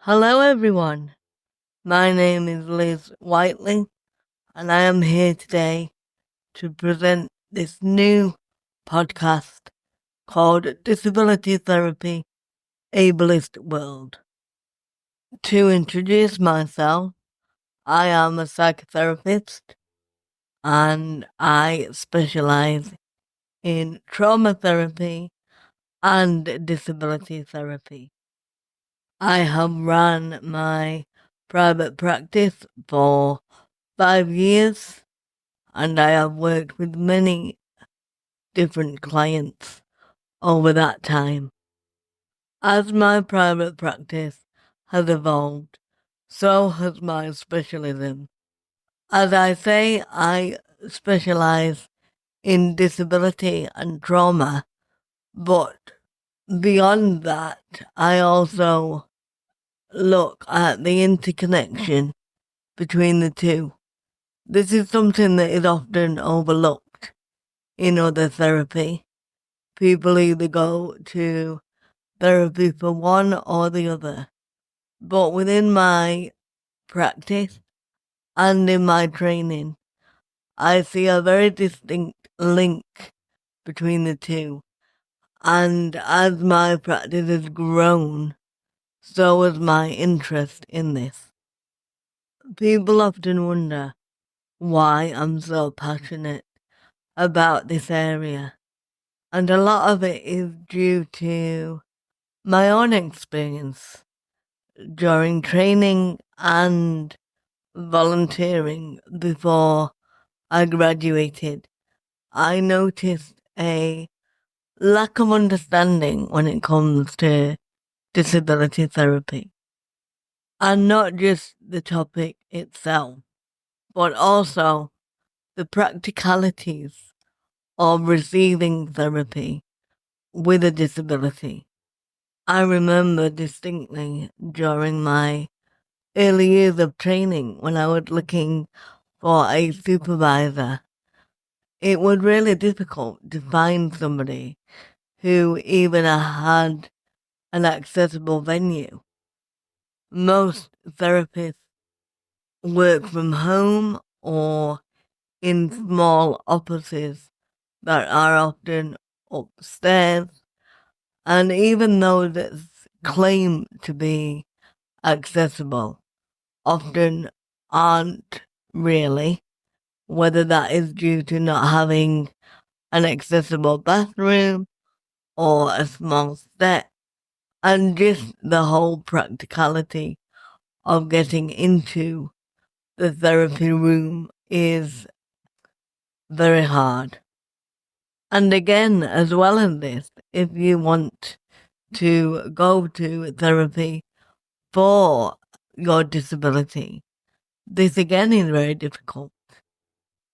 Hello, everyone. My name is Liz Whiteley, and I am here today to present this new podcast called Disability Therapy, Ableist World. To introduce myself, I am a psychotherapist and I specialize in trauma therapy and disability therapy. I have run my private practice for 5 years, and I have worked with many different clients over that time. As my private practice has evolved, so has my specialism. As I say, I specialize in disability and trauma, but beyond that, I also look at the interconnection between the two. This is something that is often overlooked in other therapy. People either go to therapy for one or the other. But within my practice and in my training, I see a very distinct link between the two. And as my practice has grown, so has my interest in this. People often wonder why I'm so passionate about this area. And a lot of it is due to my own experience during training and volunteering before I graduated. I noticed a lack of understanding when it comes to disability therapy. And not just the topic itself, but also the practicalities of receiving therapy with a disability. I remember distinctly during my early years of training when I was looking for a supervisor, it was really difficult to find somebody who even had an accessible venue. Most therapists work from home or in small offices that are often upstairs, and even those that claim to be accessible often aren't really, whether that is due to not having an accessible bathroom or a small step, and just the whole practicality of getting into the therapy room is very hard. And again, as well as this, if you want to go to therapy for your disability, this again is very difficult.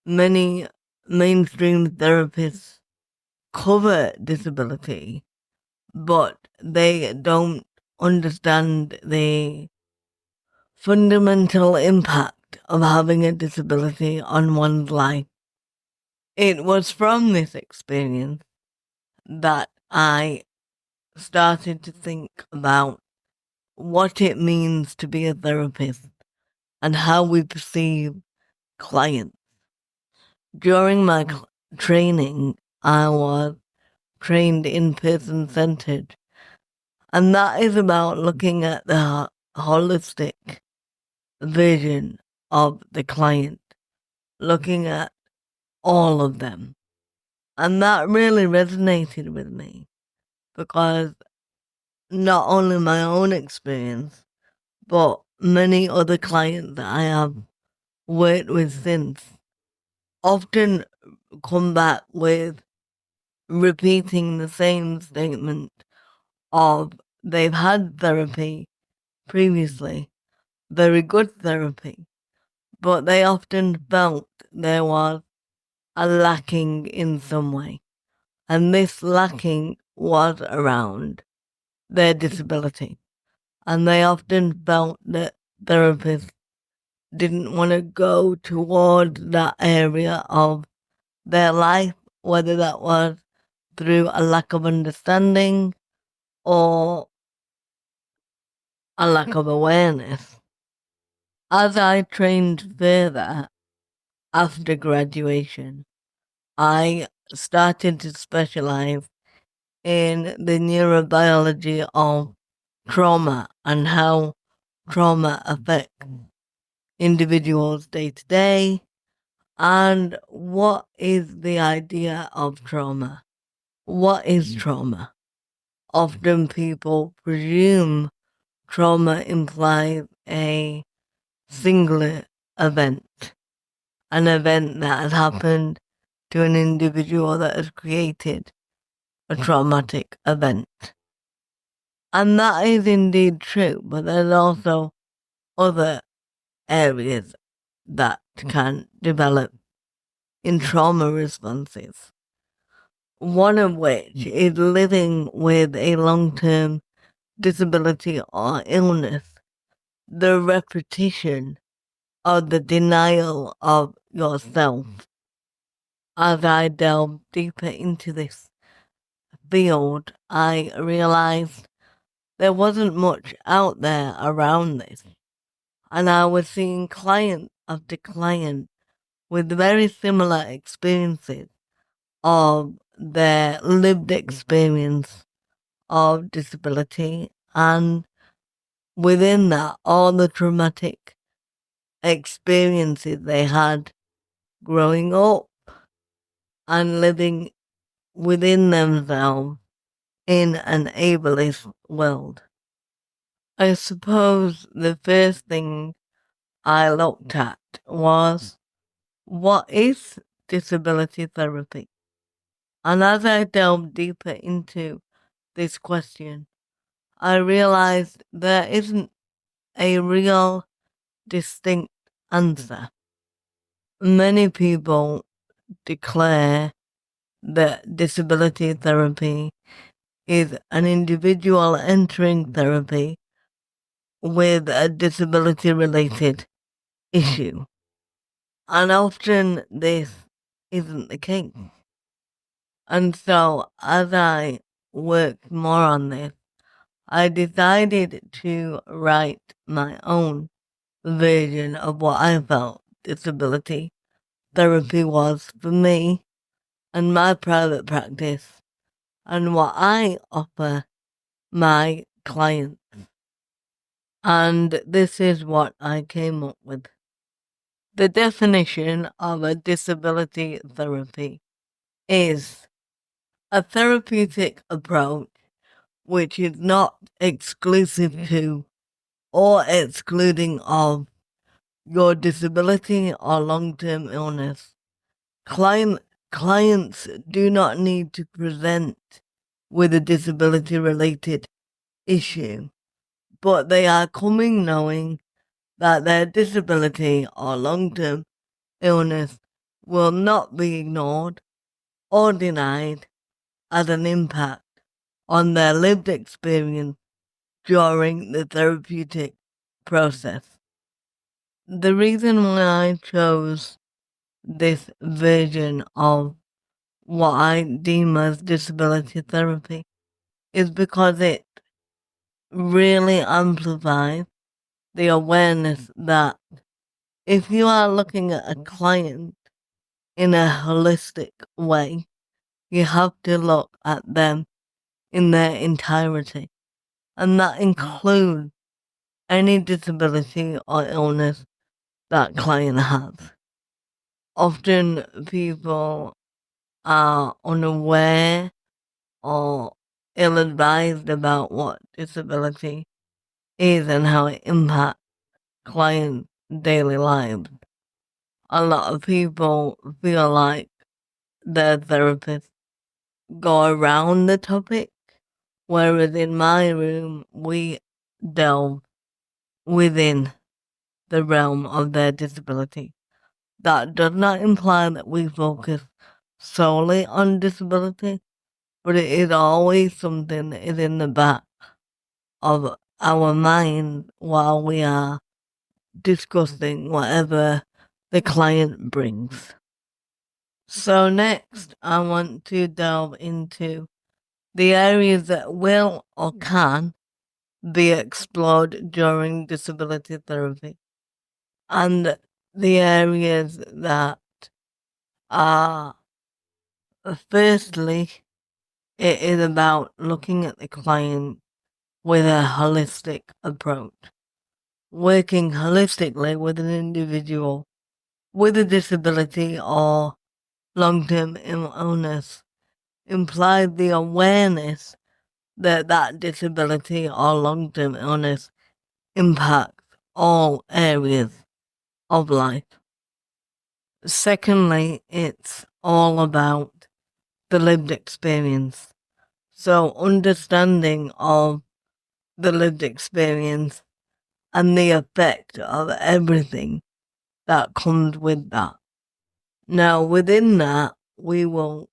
Many mainstream therapists cover disability, but they don't understand the fundamental impact of having a disability on one's life. It was from this experience that I started to think about what it means to be a therapist and how we perceive clients. During my training, I was trained in person-centered, and that is about looking at the holistic vision of the client, looking at all of them. And that really resonated with me because not only my own experience, but many other clients that I have worked with since often come back with repeating the same statement of they've had therapy previously, very good therapy, but they often felt there was a lacking in some way. And this lacking was around their disability. And they often felt that therapists didn't want to go towards that area of their life, whether that was through a lack of understanding or a lack of awareness. As I trained further after graduation, I started to specialize in the neurobiology of trauma and how trauma affects individuals day to day, and what is the idea of trauma. What is trauma? Often people presume trauma implies a singular event, an event that has happened to an individual that has created a traumatic event. And that is indeed true, but there's also other areas that can develop in trauma responses. One of which is living with a long-term disability or illness, the repetition of the denial of yourself. As I delved deeper into this field, I realized there wasn't much out there around this. And I was seeing client after client with very similar experiences of their lived experience of disability, and within that, all the traumatic experiences they had growing up and living within themselves in an ableist world. I suppose the first thing I looked at was, what is disability therapy? And as I delved deeper into this question, I realized there isn't a real distinct answer. Many people declare that disability therapy is an individual entering therapy with a disability-related issue. And often this isn't the case. And so as I worked more on this, I decided to write my own version of what I felt disability therapy was for me and my private practice, and what I offer my clients. And this is what I came up with. The definition of a disability therapy is a therapeutic approach which is not exclusive to or excluding of your disability or long-term illness. Clients do not need to present with a disability-related issue, but they are coming knowing that their disability or long-term illness will not be ignored or denied as an impact on their lived experience during the therapeutic process. The reason why I chose this version of what I deem as disability therapy is because it really amplifies the awareness that if you are looking at a client in a holistic way, you have to look at them in their entirety. And that includes any disability or illness that client has. Often people are unaware or ill-advised about what disability is and how it impacts clients' daily lives. A lot of people feel like their therapists go around the topic, whereas in my room, we delve within the realm of their disability. That does not imply that we focus solely on disability, but it is always something that is in the back of our mind while we are discussing whatever the client brings. So next, I want to delve into the areas that will or can be explored during disability therapy. And the areas that are, firstly, it is about looking at the client with a holistic approach, working holistically with an individual with a disability or long-term illness implies the awareness that that disability or long-term illness impacts all areas of life. Secondly, it's all about the lived experience. So understanding of the lived experience and the effect of everything that comes with that. Now, within that, we will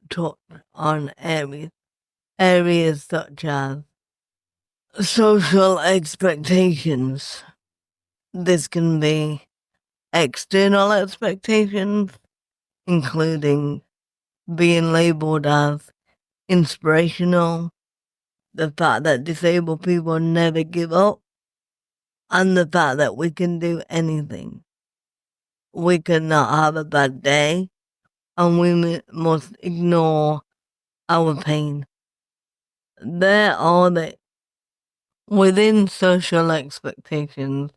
touch on areas such as social expectations. This can be external expectations, including being labeled as inspirational, the fact that disabled people never give up, and the fact that we can do anything. We cannot have a bad day, and we must ignore our pain. There are within social expectations,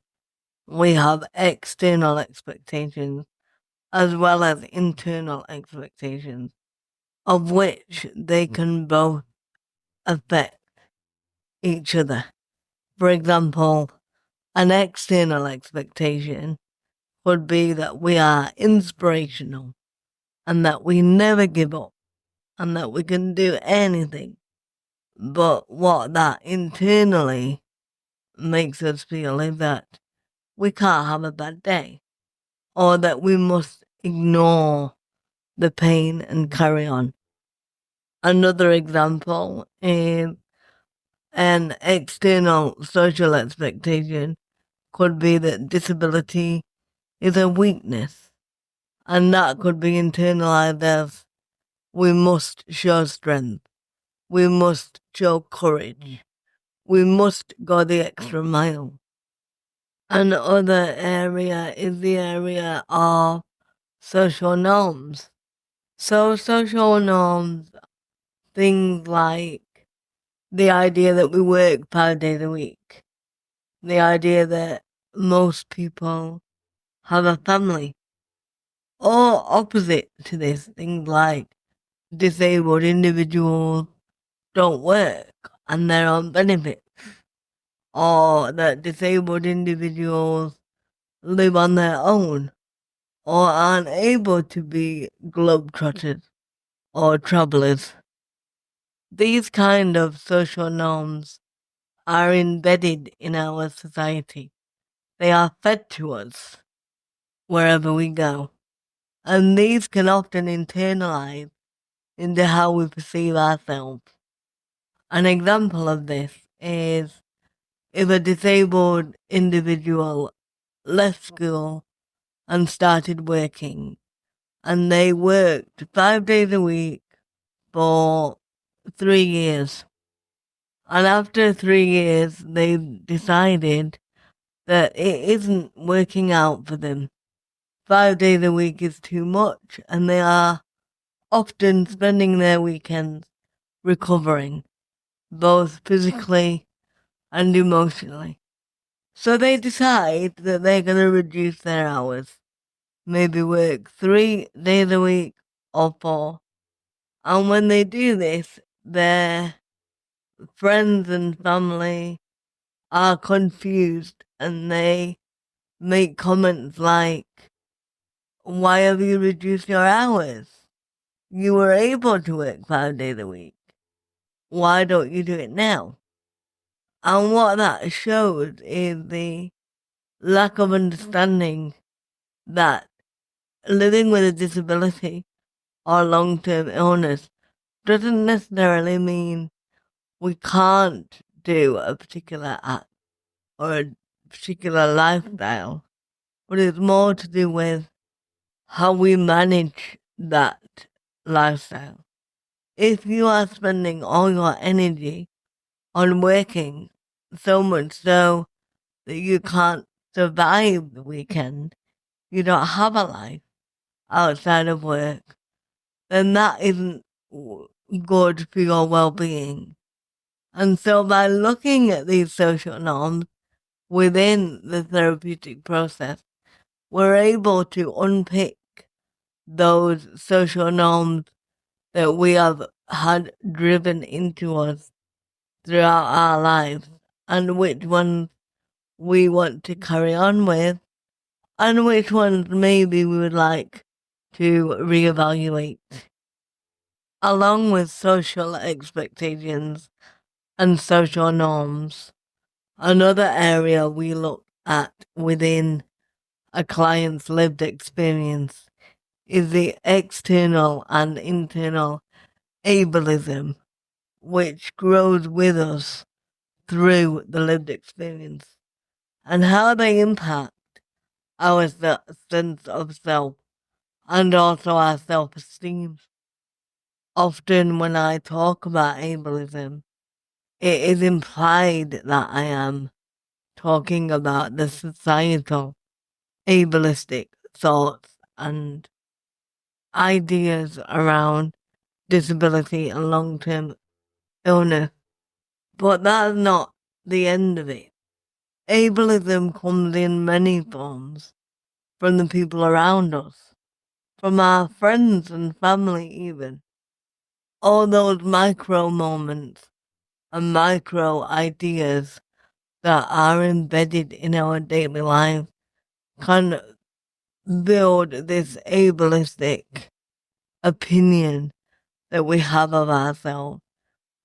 we have external expectations as well as internal expectations, of which they can both affect each other. For example, an external expectation would be that we are inspirational and that we never give up and that we can do anything. But what that internally makes us feel is that we can't have a bad day, or that we must ignore the pain and carry on. Another example is an external social expectation could be that disability is a weakness, and that could be internalized as we must show strength, we must show courage, we must go the extra mile. Another area is the area of social norms. So social norms, things like the idea that we work 5 days a week, the idea that most people have a family, or opposite to this, things like disabled individuals don't work and they're on benefits, or that disabled individuals live on their own, or aren't able to be globetrotters or travelers. These kind of social norms are embedded in our society. They are fed to us wherever we go. And these can often internalize into how we perceive ourselves. An example of this is if a disabled individual left school and started working, and they worked 5 days a week for 3 years. And after 3 years, they decided that it isn't working out for them. 5 days a week is too much, and they are often spending their weekends recovering, both physically and emotionally. So they decide that they're going to reduce their hours, maybe work 3 days a week or 4. And when they do this, their friends and family are confused and they make comments like, "Why have you reduced your hours? You were able to work 5 days a week. Why don't you do it now?" And what that shows is the lack of understanding that living with a disability or long-term illness doesn't necessarily mean we can't do a particular act or a particular lifestyle, but it's more to do with how we manage that lifestyle. If you are spending all your energy on working so much so that you can't survive the weekend, you don't have a life outside of work, then that isn't good for your well-being. And so by looking at these social norms within the therapeutic process, we're able to unpick those social norms that we have had driven into us throughout our lives, and which ones we want to carry on with, and which ones maybe we would like to reevaluate. Along with social expectations and social norms, another area we look at within a client's lived experience is the external and internal ableism, which grows with us through the lived experience, and how they impact our sense of self and also our self-esteem. Often when I talk about ableism, it is implied that I am talking about the societal ableistic thoughts and ideas around disability and long-term illness. But that's not the end of it. Ableism comes in many forms from the people around us, from our friends and family even. All those micro moments and micro ideas that are embedded in our daily life can build this ableistic opinion that we have of ourselves,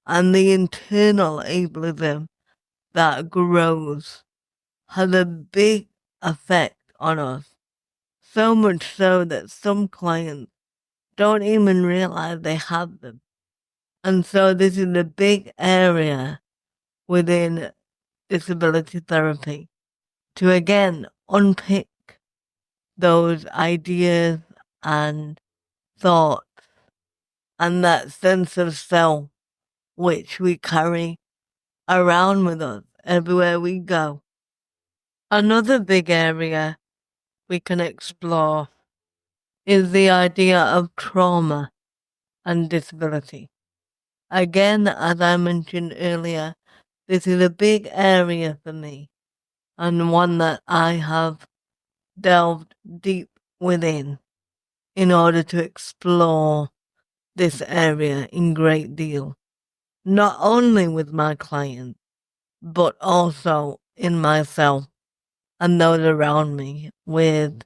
and the internal ableism that grows has a big effect on us, so much so that some clients don't even realize they have them. And so this is a big area within disability therapy to again unpick those ideas and thoughts and that sense of self which we carry around with us everywhere we go. Another big area we can explore is the idea of trauma and disability. Again, as I mentioned earlier, this is a big area for me and one that I have delved deep within in order to explore this area in great deal, not only with my clients, but also in myself and those around me with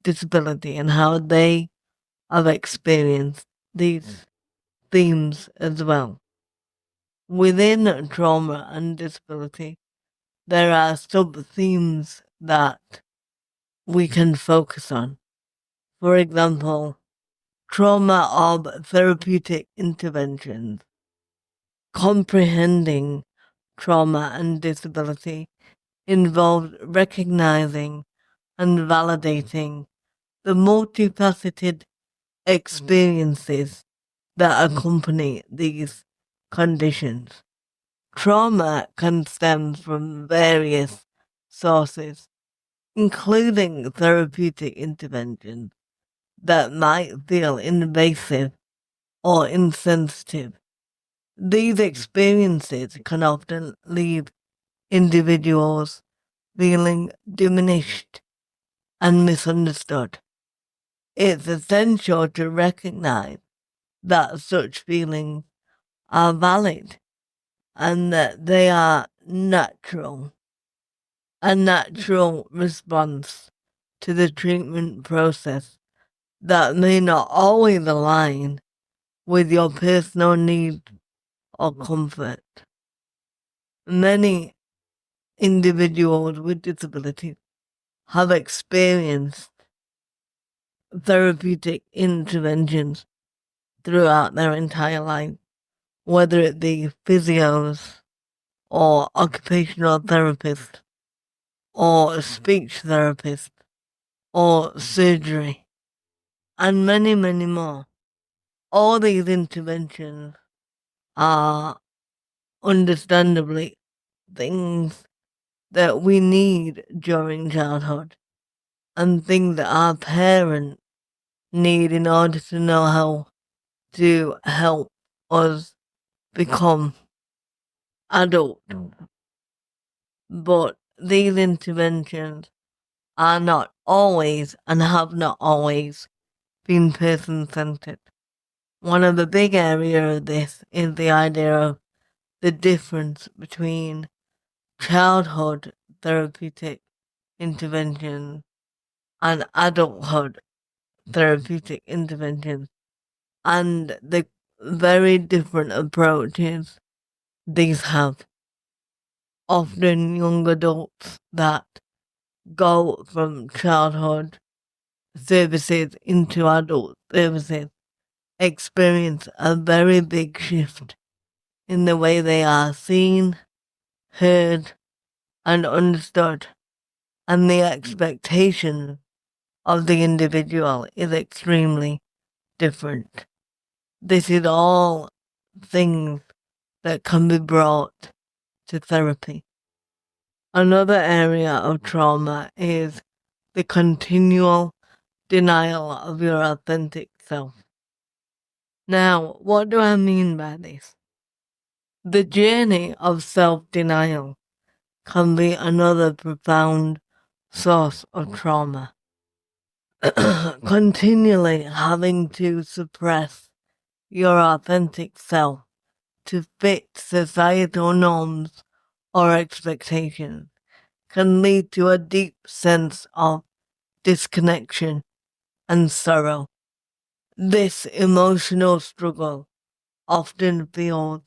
disability and how they have experienced these themes as well. Within trauma and disability, there are sub-themes that we can focus on. For example, trauma of therapeutic interventions, comprehending trauma and disability involves recognizing and validating the multifaceted experiences that accompany these conditions. Trauma can stem from various sources, including therapeutic interventions that might feel invasive or insensitive. These experiences can often leave individuals feeling diminished and misunderstood. It's essential to recognize that such feelings are valid and that they are natural, a natural response to the treatment process that may not always align with your personal needs or comfort. Many individuals with disabilities have experienced therapeutic interventions throughout their entire life, whether it be physios or occupational therapists or speech therapists or surgery, and many, many more. All these interventions are understandably things that we need during childhood and things that our parents need in order to know how to help us become adult. But these interventions are not always and have not always been person-centered. One of the big areas of this is the idea of the difference between childhood therapeutic interventions and adulthood therapeutic interventions, and the very different approaches these have. Often young adults that go from childhood services into adult services experience a very big shift in the way they are seen, heard, and understood, and the expectation of the individual is extremely different. This is all things that can be brought to therapy. Another area of trauma is the continual denial of your authentic self. Now, what do I mean by this? The journey of self-denial can be another profound source of trauma. Continually having to suppress your authentic self to fit societal norms or expectations can lead to a deep sense of disconnection and sorrow. This emotional struggle often feels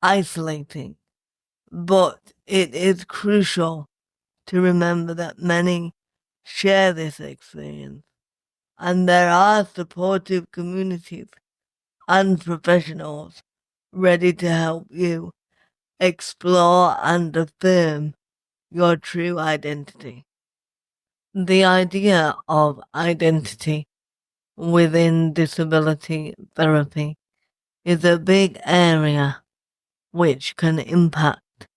isolating, but it is crucial to remember that many share this experience, and there are supportive communities and professionals ready to help you explore and affirm your true identity. The idea of identity within disability therapy is a big area which can impact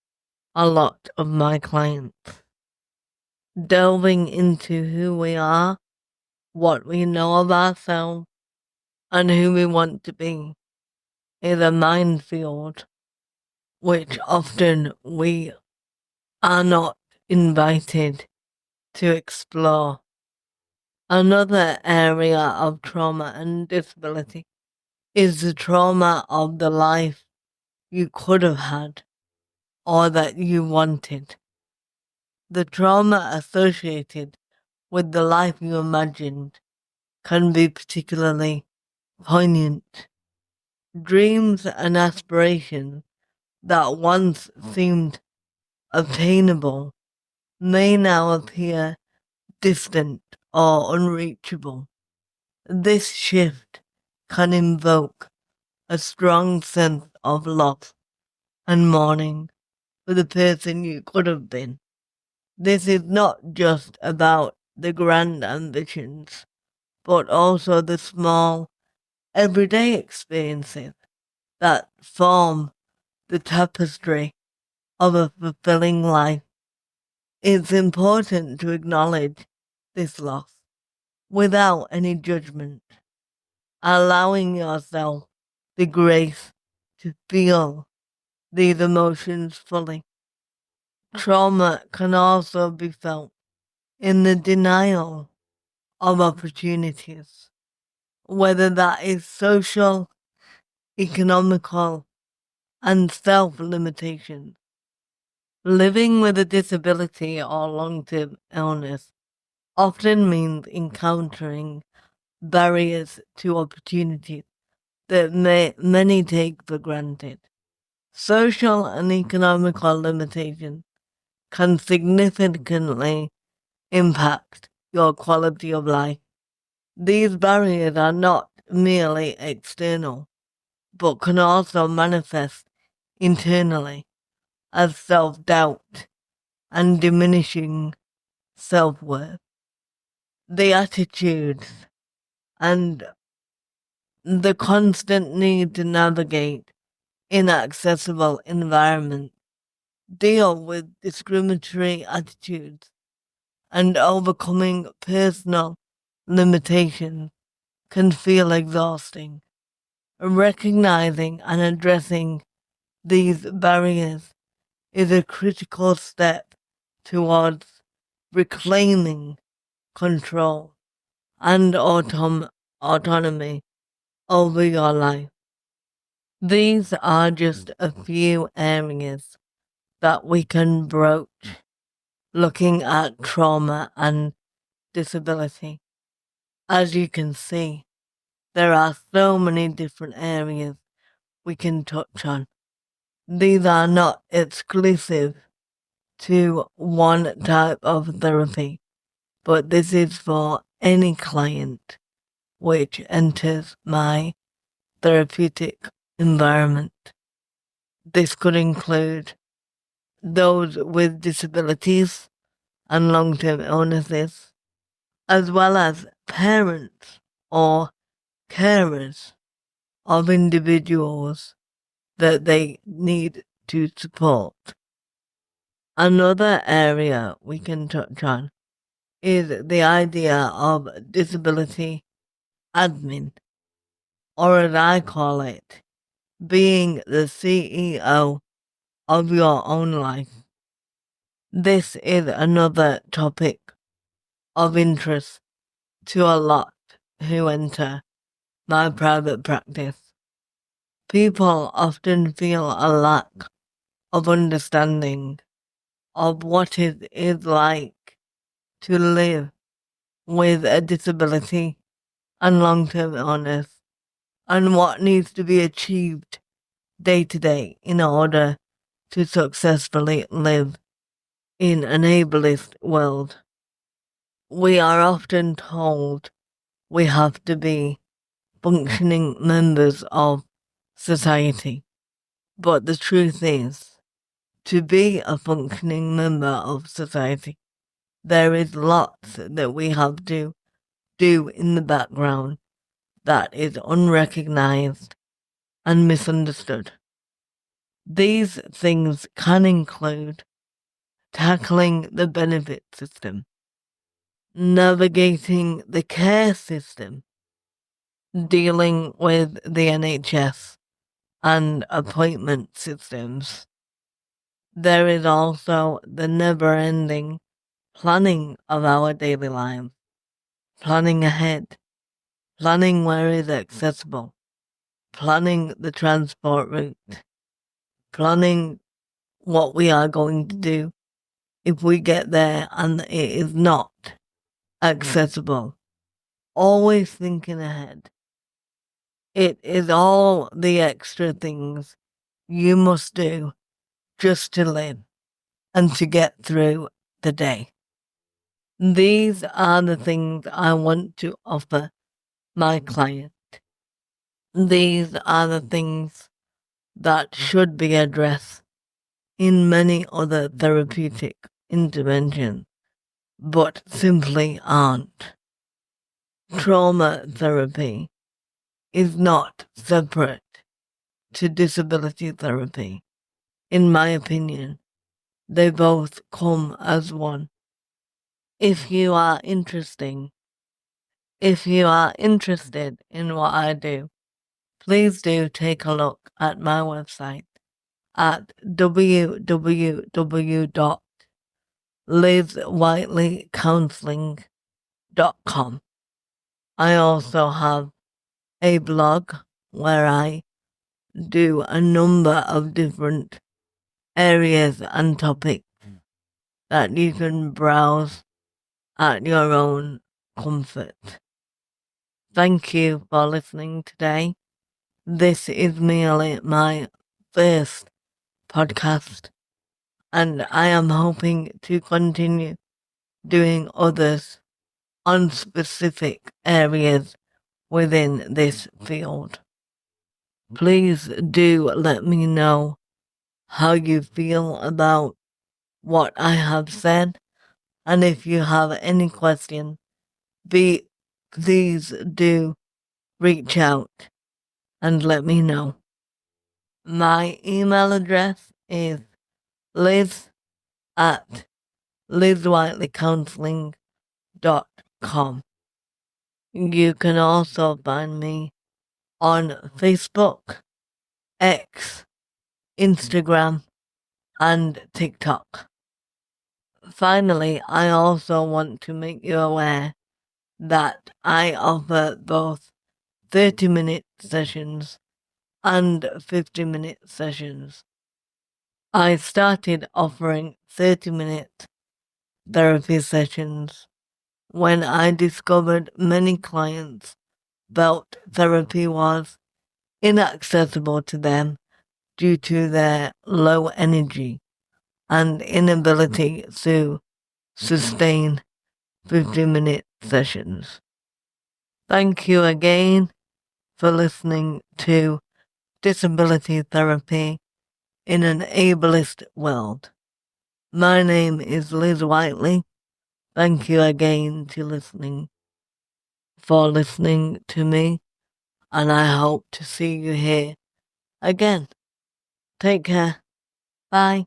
a lot of my clients. Delving into who we are, what we know of ourselves, and who we want to be is a minefield which often we are not invited to explore. Another area of trauma and disability is the trauma of the life you could have had or that you wanted. The trauma associated with the life you imagined can be particularly poignant. Dreams and aspirations that once seemed obtainable may now appear distant or unreachable. This shift can invoke a strong sense of loss and mourning for the person you could have been. This is not just about the grand ambitions, but also the small, everyday experiences that form the tapestry of a fulfilling life. It's important to acknowledge this loss without any judgment, allowing yourself the grace to feel these emotions fully. Trauma can also be felt in the denial of opportunities, whether that is social, economical, and self-limitation. Living with a disability or long-term illness often means encountering barriers to opportunities that many take for granted. Social and economical limitations can significantly impact your quality of life. These barriers are not merely external, but can also manifest internally as self-doubt and diminishing self-worth. The attitudes and the constant need to navigate inaccessible environments deal with discriminatory attitudes and overcoming personal limitations can feel exhausting. Recognizing and addressing these barriers is a critical step towards reclaiming control and autonomy over your life. These are just a few areas that we can broach looking at trauma and disability. As you can see, there are so many different areas we can touch on. These are not exclusive to one type of therapy, but this is for any client which enters my therapeutic environment. This could include those with disabilities and long-term illnesses, as well as parents or carers of individuals that they need to support. Another area we can touch on is the idea of disability admin, or as I call it, being the CEO of your own life. This is another topic of interest to a lot who enter my private practice. People often feel a lack of understanding of what it is like to live with a disability and long-term illness, and what needs to be achieved day to day in order to successfully live in an ableist world. We are often told we have to be functioning members of society, but the truth is, to be a functioning member of society, there is lots that we have to do in the background that is unrecognized and misunderstood. These things can include tackling the benefit system, navigating the care system, dealing with the NHS and appointment systems. There is also the never-ending planning of our daily lives, planning ahead, planning where is accessible, planning the transport route, planning what we are going to do if we get there and it is not accessible. Always thinking ahead. It is all the extra things you must do just to live and to get through the day. These are the things I want to offer my client. These are the things that should be addressed in many other therapeutic interventions, but simply aren't. Trauma therapy is not separate to disability therapy. In my opinion, they both come as one. If you are interested in what I do, please do take a look at my website at www.lizwhiteleycounseling.com. I also have a blog where I do a number of different areas and topics that you can browse at your own comfort. Thank you for listening today. This is merely my first podcast, and I am hoping to continue doing others on specific areas within this field. Please do let me know how you feel about what I have said, and if you have any questions, please do reach out and let me know. My email address is Liz at lizwhiteleycounselling.com. You can also find me on Facebook, X, Instagram, and TikTok. Finally, I also want to make you aware that I offer both 30-minute sessions and 50-minute sessions. I started offering 30-minute therapy sessions when I discovered many clients felt therapy was inaccessible to them due to their low energy and inability to sustain 50-minute sessions. Thank you again for listening to Disability Therapy in an Ableist World. My name is Liz Whiteley. Thank you again for listening to me, and I hope to see you here again. Take care. Bye.